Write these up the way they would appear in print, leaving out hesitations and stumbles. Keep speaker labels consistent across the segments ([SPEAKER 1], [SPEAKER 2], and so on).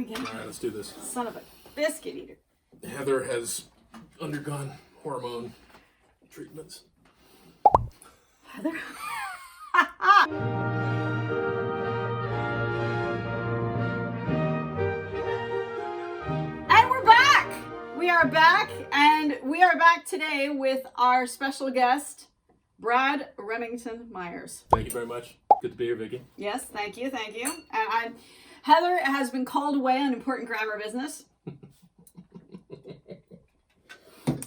[SPEAKER 1] begin?
[SPEAKER 2] All right, let's do this.
[SPEAKER 1] Son of a biscuit eater.
[SPEAKER 2] Heather has undergone hormone treatments.
[SPEAKER 1] Heather? And we're back! We are back, and we are back today with our special guest, Brad Remington Myers.
[SPEAKER 2] Thank you very much. Good to be here, Vicki.
[SPEAKER 1] Yes, thank you. And Heather has been called away on important grammar business.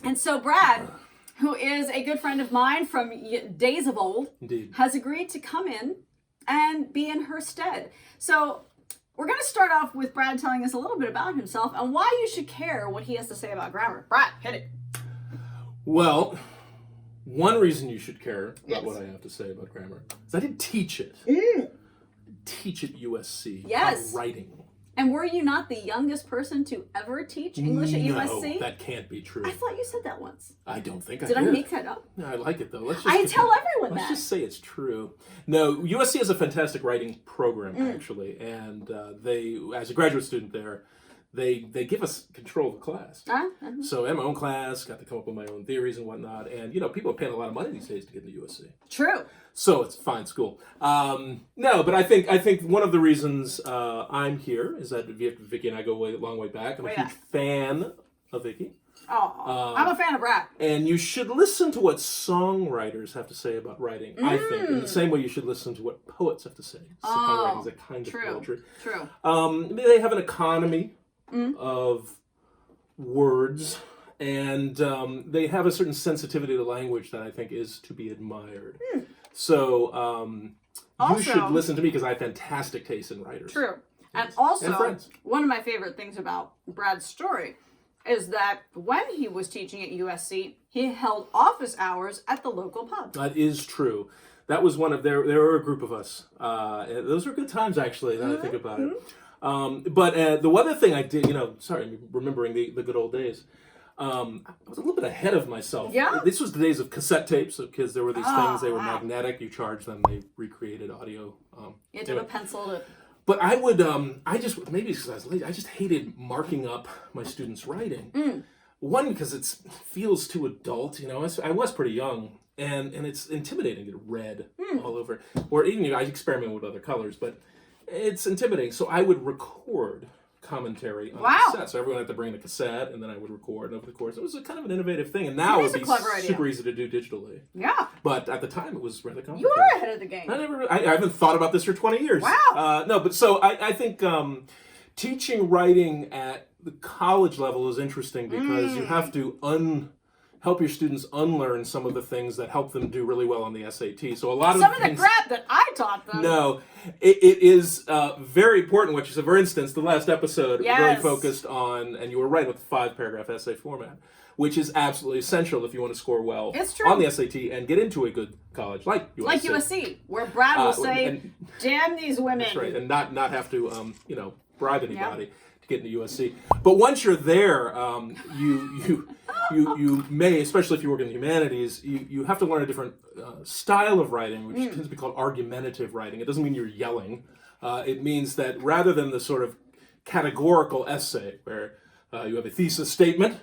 [SPEAKER 1] And so Brad, who is a good friend of mine from days of old,
[SPEAKER 2] Indeed,
[SPEAKER 1] has agreed to come in and be in her stead. So we're going to start off with Brad telling us a little bit about himself and why you should care what he has to say about grammar. Brad, hit it.
[SPEAKER 2] Well, one reason you should care about
[SPEAKER 1] Yes.
[SPEAKER 2] what I have to say about grammar is I didn't teach it. Teach at USC.
[SPEAKER 1] Yes.
[SPEAKER 2] Writing.
[SPEAKER 1] And were you not the youngest person to ever teach English at USC?
[SPEAKER 2] No, that can't be true.
[SPEAKER 1] I thought you said that once.
[SPEAKER 2] I don't think I
[SPEAKER 1] Did
[SPEAKER 2] did.
[SPEAKER 1] I make that up?
[SPEAKER 2] No, I like it though. Let's just
[SPEAKER 1] I tell everyone
[SPEAKER 2] let's
[SPEAKER 1] that.
[SPEAKER 2] just say it's true. No, USC has a fantastic writing program actually, and they, as a graduate student there, they give us control of the class. So I had my own class, got to come up with my own theories and whatnot, and people are paying a lot of money these days to get into USC.
[SPEAKER 1] True.
[SPEAKER 2] So it's a fine school. No, but I think one of the reasons I'm here is that Vicki and I go a long way back. I'm a huge fan of Vicki.
[SPEAKER 1] Oh, I'm a fan of Brad.
[SPEAKER 2] And you should listen to what songwriters have to say about writing, I think, in the same way you should listen to what poets have to say about writing is a kind of poetry.
[SPEAKER 1] True.
[SPEAKER 2] They have an economy of words, and they have a certain sensitivity to language that I think is to be admired. So you should listen to me because I have fantastic taste in writers.
[SPEAKER 1] True. And also,
[SPEAKER 2] And friends.
[SPEAKER 1] one of my favorite things about Brad's story is that when he was teaching at USC, he held office hours at the local pub.
[SPEAKER 2] That is true. That was one of there were a group of us. Those were good times, actually, now that I think about it. But the other thing I did, remembering the good old days, I was a little bit ahead of myself.
[SPEAKER 1] Yeah.
[SPEAKER 2] This was the days of cassette tapes, because there were these things, they were magnetic, you charged them, they recreated audio.
[SPEAKER 1] You had to have a pencil to...
[SPEAKER 2] But I would, maybe because I was late, I just hated marking up my students' writing. One, because it feels too adult, I was pretty young, and it's intimidating to get red all over. Or even, I experiment with other colors, but it's intimidating. So I would record commentary on cassette. So everyone had to bring a cassette, and then I would record over the course. It was a kind of an innovative thing, and now it would be super easy to do digitally.
[SPEAKER 1] Yeah.
[SPEAKER 2] But at the time, it was rather complicated.
[SPEAKER 1] You were ahead of the game.
[SPEAKER 2] I haven't thought about this for 20 years.
[SPEAKER 1] Wow.
[SPEAKER 2] No, but so I think teaching writing at the college level is interesting because you have to help your students unlearn some of the things that help them do really well on the SAT. So a lot of
[SPEAKER 1] the crap that I taught them.
[SPEAKER 2] No, it is very important what you said. For instance, the last episode really focused on, and you were right with the 5-paragraph essay format, which is absolutely essential if you want to score well on the SAT and get into a good college like USC.
[SPEAKER 1] Like USC, where Brad will say, damn these women.
[SPEAKER 2] That's right, and not have to, bribe anybody to get into USC. But once you're there, you may, especially if you work in the humanities, you have to learn a different style of writing, which tends to be called argumentative writing. It doesn't mean you're yelling. It means that rather than the sort of categorical essay where you have a thesis statement,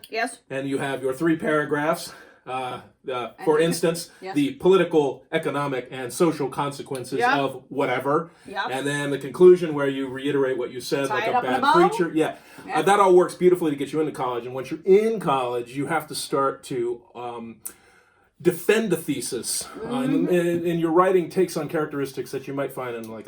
[SPEAKER 2] and you have your 3 paragraphs, for instance, the political, economic, and social consequences of whatever, and then the conclusion where you reiterate what you said, like a bad preacher. That all works beautifully to get you into college. And once you're in college, you have to start to defend the thesis, and your writing takes on characteristics that you might find in like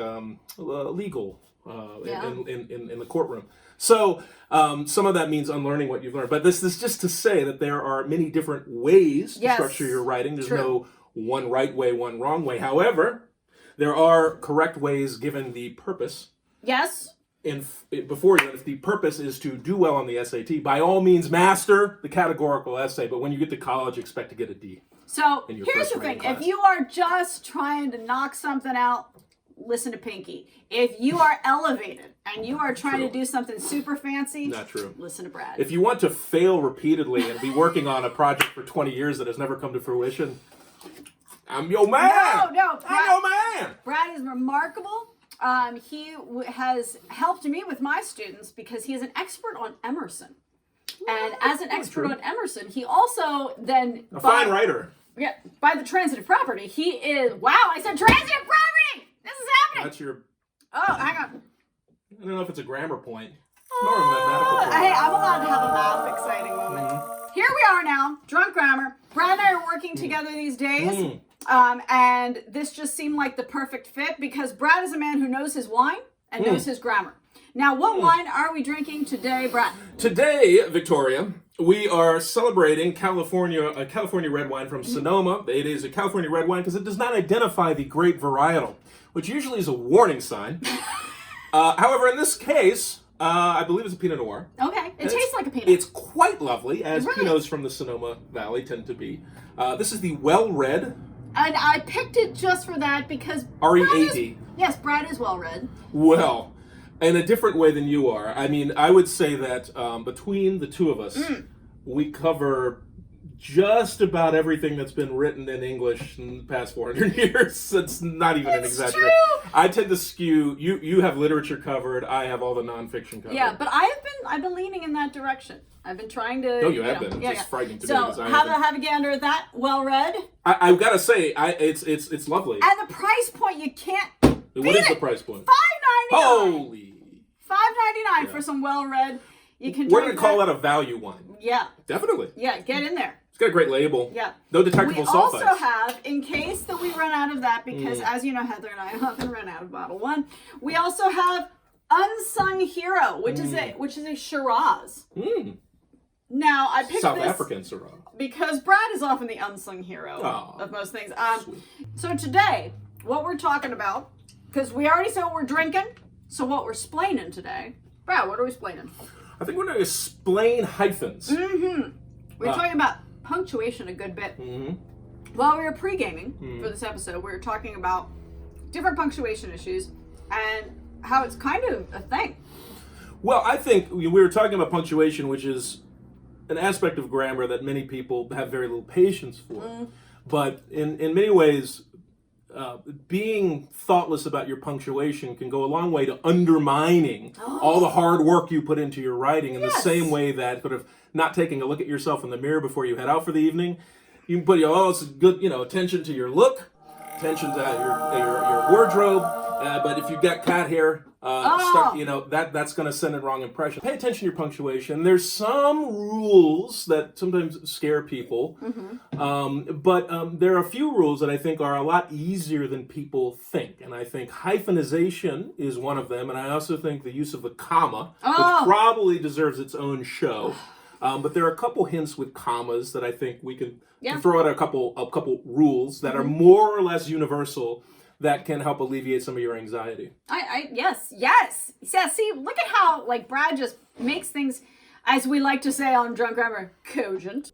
[SPEAKER 2] legal in the courtroom. So some of that means unlearning what you've learned. But this is just to say that there are many different ways to structure your writing. There's no one right way, one wrong way. However, there are correct ways given the purpose.
[SPEAKER 1] Yes.
[SPEAKER 2] Before you, if the purpose is to do well on the SAT, by all means master the categorical essay. But when you get to college, expect to get a D.
[SPEAKER 1] So here's the thing. If you are just trying to knock something out, listen to Pinky. If you are elevated and you are trying to do something super fancy,
[SPEAKER 2] not true.
[SPEAKER 1] Listen to Brad.
[SPEAKER 2] If you want to fail repeatedly and be working on a project for 20 years that has never come to fruition, I'm your man.
[SPEAKER 1] No,
[SPEAKER 2] I'm your man.
[SPEAKER 1] Brad is remarkable. has helped me with my students because he is an expert on Emerson. And as an expert on Emerson, he also then...
[SPEAKER 2] A fine writer.
[SPEAKER 1] Yeah, by the transitive property, he is... Wow, I said transitive property! This is happening!
[SPEAKER 2] That's your...
[SPEAKER 1] Oh, hang on.
[SPEAKER 2] I don't know if it's a grammar point. It's more of a mathematical point.
[SPEAKER 1] Hey, I'm allowed to have a math exciting moment. Here we are now, drunk grammar. Brad and I are working together these days. And this just seemed like the perfect fit because Brad is a man who knows his wine and knows his grammar. Now, what wine are we drinking today, Brad?
[SPEAKER 2] Today, Victoria, we are celebrating a California red wine from Sonoma. It is a California red wine because it does not identify the grape varietal, which usually is a warning sign. However, in this case, I believe it's a Pinot Noir.
[SPEAKER 1] Okay, it tastes like a Pinot.
[SPEAKER 2] It's quite lovely, as Pinots from the Sonoma Valley tend to be. This is the Well Red.
[SPEAKER 1] And I picked it just for that because...
[SPEAKER 2] R-E-A-D.
[SPEAKER 1] Yes, Brad is well read.
[SPEAKER 2] Well, in a different way than you are. I mean, I would say that between the two of us, we cover just about everything that's been written in English in the past 400 years. It's not even an exaggeration.
[SPEAKER 1] True.
[SPEAKER 2] I tend to skew. You have literature covered. I have all the nonfiction covered.
[SPEAKER 1] Yeah, but I've been leaning in that direction. I've been trying to.
[SPEAKER 2] Oh, you have been. It's just frightening to me.
[SPEAKER 1] So have a gander at that. Well read.
[SPEAKER 2] I've got to say, it's lovely.
[SPEAKER 1] And the price point, you can't.
[SPEAKER 2] What is the price point?
[SPEAKER 1] $5.99.
[SPEAKER 2] Holy.
[SPEAKER 1] $5.99 for some well read. You can.
[SPEAKER 2] We're gonna call that a value wine.
[SPEAKER 1] Yeah.
[SPEAKER 2] Definitely.
[SPEAKER 1] Yeah, get in there.
[SPEAKER 2] It's got a great label.
[SPEAKER 1] Yeah.
[SPEAKER 2] No detectable sulfites.
[SPEAKER 1] We also have, in case that we run out of that, because as you know, Heather and I often run out of bottle one. We also have Unsung Hero, which is a Shiraz. Now I picked
[SPEAKER 2] South
[SPEAKER 1] this
[SPEAKER 2] African Shiraz
[SPEAKER 1] because Brad is often the unsung hero of most things. So today, what we're talking about, because we already said what we're drinking, so what we're splaining today, Brad, what are we splaining?
[SPEAKER 2] I think we're going to explain hyphens.
[SPEAKER 1] We're talking about punctuation a good bit. While we were pre-gaming for this episode, we were talking about different punctuation issues and how it's kind of a thing.
[SPEAKER 2] Well, I think we were talking about punctuation, which is an aspect of grammar that many people have very little patience for. But in many ways, being thoughtless about your punctuation can go a long way to undermining all the hard work you put into your writing in the same way that sort of not taking a look at yourself in the mirror before you head out for the evening. You can put, it's good, attention to your look, attention to your wardrobe. But if you've got cat hair stuck, that's going to send a wrong impression. Pay attention to your punctuation. There's some rules that sometimes scare people, but there are a few rules that I think are a lot easier than people think. And I think hyphenization is one of them, and I also think the use of the comma, which probably deserves its own show. But there are a couple hints with commas that I think we can throw out a couple rules that are more or less universal that can help alleviate some of your anxiety.
[SPEAKER 1] Yes. See, look at how Brad just makes things, as we like to say on Drunk Grammar, cogent.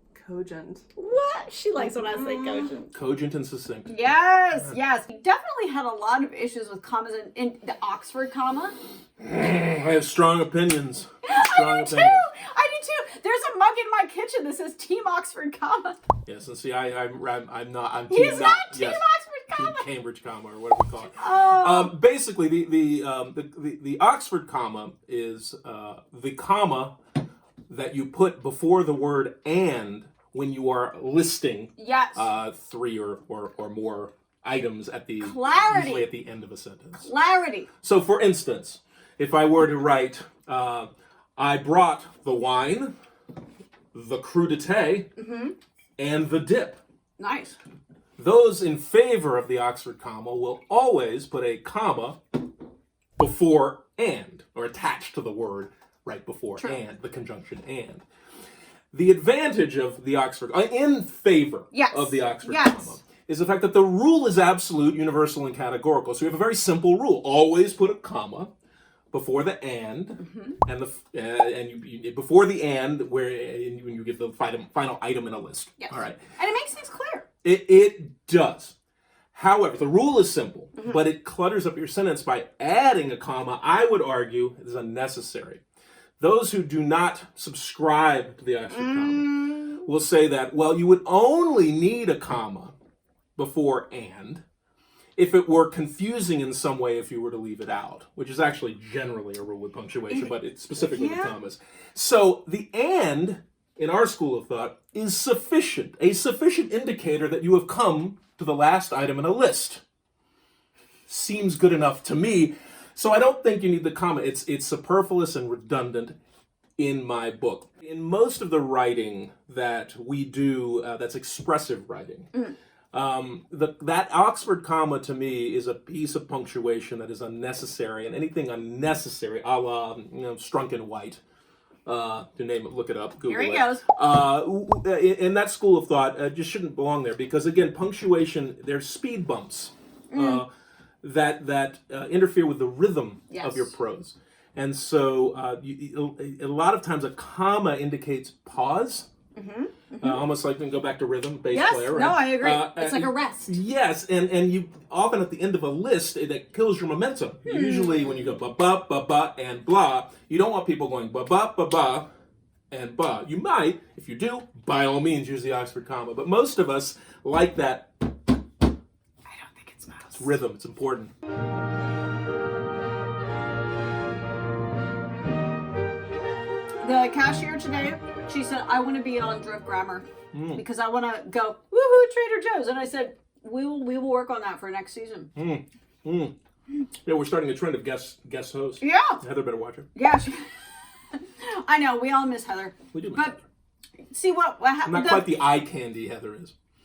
[SPEAKER 1] What? She likes when I say cogent.
[SPEAKER 2] Cogent and succinct.
[SPEAKER 1] Yes. We definitely had a lot of issues with commas in the Oxford comma.
[SPEAKER 2] I have strong opinions.
[SPEAKER 1] I do too. There's a mug in my kitchen that says Team Oxford comma.
[SPEAKER 2] Yes, and see, I'm not.
[SPEAKER 1] He's not Team Oxford comma.
[SPEAKER 2] Team Cambridge comma, or whatever we call it. Basically, the Oxford comma is the comma that you put before the word "and" when you are listing three or more items usually at the end of a sentence.
[SPEAKER 1] Clarity.
[SPEAKER 2] So, for instance, if I were to write, I brought the wine, the crudité, and the dip.
[SPEAKER 1] Nice.
[SPEAKER 2] Those in favor of the Oxford comma will always put a comma before "and," or attached to the word right before "and," the conjunction "and." The advantage of the Oxford, in favor of the Oxford comma, is the fact that the rule is absolute, universal, and categorical. So we have a very simple rule. Always put a comma before the "and," and you before the "and" when you give the final item in a list.
[SPEAKER 1] Yes.
[SPEAKER 2] All right.
[SPEAKER 1] And it makes things clear.
[SPEAKER 2] It does. However, the rule is simple, but it clutters up your sentence by adding a comma. I would argue is unnecessary. Those who do not subscribe to the Oxford comma will say that, well, you would only need a comma before "and" if it were confusing in some way if you were to leave it out, which is actually generally a rule with punctuation, but it's specifically with commas. So the and in our school of thought is sufficient, a sufficient indicator that you have come to the last item in a list. Seems good enough to me. So I don't think you need the comma. It's superfluous and redundant in my book. In most of the writing that we do, that's expressive writing, that Oxford comma to me is a piece of punctuation that is unnecessary, and anything unnecessary, a la Strunk and White, to name it, look it up, Google
[SPEAKER 1] Here he
[SPEAKER 2] it.
[SPEAKER 1] goes.
[SPEAKER 2] In that school of thought, just shouldn't belong there, because again, punctuation, there's speed bumps that interfere with the rhythm of your prose. And so a lot of times a comma indicates pause. Almost like, we can go back to rhythm, bass player. Right?
[SPEAKER 1] No, I agree. It's like a rest.
[SPEAKER 2] Yes, and you often at the end of a list, that kills your momentum. Usually when you go ba-ba, ba-ba, and blah, you don't want people going ba-ba, ba-ba, and ba. You might, if you do, by all means, use the Oxford comma. But most of us like that.
[SPEAKER 1] I don't think it's mouse.
[SPEAKER 2] It's rhythm. It's important.
[SPEAKER 1] The cashier today, she said, I want to be on Drift Grammar because I want to go, woohoo, Trader Joe's. And I said, we will work on that for next season.
[SPEAKER 2] Yeah, we're starting a trend of guest hosts.
[SPEAKER 1] Yeah.
[SPEAKER 2] Heather better watch it.
[SPEAKER 1] Yeah. I know. We all miss Heather.
[SPEAKER 2] We do miss
[SPEAKER 1] But
[SPEAKER 2] Heather.
[SPEAKER 1] see what happened.
[SPEAKER 2] Not quite the eye candy Heather is.